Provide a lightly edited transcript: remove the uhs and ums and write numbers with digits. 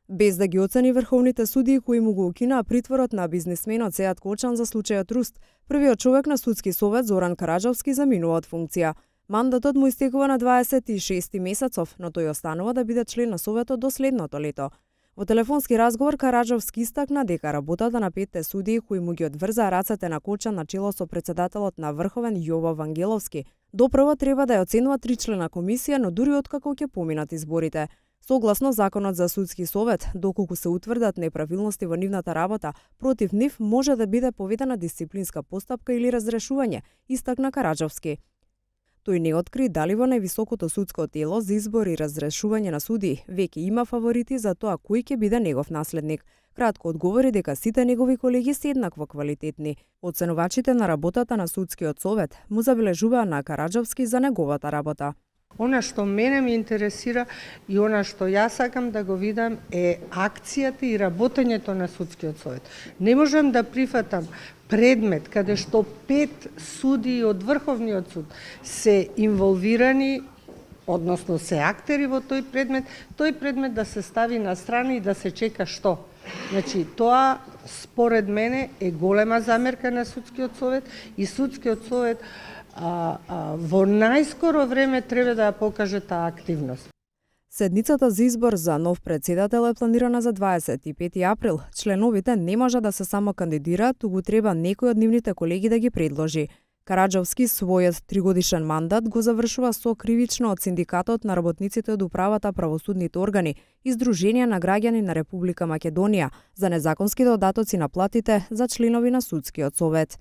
Без да ги оцени врховните судии кои му го укинаа притворот на бизнисменот Сеат Кочан за случајот Руст, првиот човек на судски совет Зоран Караджовски заминува од функција. Мандатот му истекува на 26 месецов, но тој останува да биде член на советот до следното лето. Во телефонски разговор Караджовски истакна дека работата на 5 судии кои му ги одврзаа рацете на Кочан на чело со председателот на Врховен Јово Вангеловски, допрво треба да ја оценува 3-члена комисија, но дури откако ќе поминат изборите. Согласно Законот за судски совет, доколку се утврдат неправилности во нивната работа, против нив може да биде поведена дисциплинска постапка или разрешување, истакна Караджовски. Тој не откри дали во највисокото судско тело за избор и разрешување на судии веќе има фаворити за тоа кој ќе биде негов наследник. Кратко одговори дека сите негови колеги се еднакво квалитетни. Оценувачите на работата на судскиот совет му забележуваа на Караджовски за неговата работа. Она што мене ми интересира и она што јас сакам да го видам е акцијата и работењето на судскиот совет. Не можам да прифатам предмет каде што 5 судии од Врховниот суд се инволвирани, односно се актери во тој предмет да се стави на страна и да се чека што. Значи, тоа според мене е голема замерка на судскиот совет и судскиот совет во најскоро време треба да ја покаже таа активност. Седницата за избор за нов председател е планирана за 25 април. Членовите не може да се само кандидираат, туку треба некој од нивните колеги да ги предложи. Караджовски својот 3-годишен мандат го завршува со кривично од Синдикатот на работниците од управата, правосудните органи и Сдруженија на граѓани на Република Македонија за незаконски додатоци на платите за членови на судскиот совет.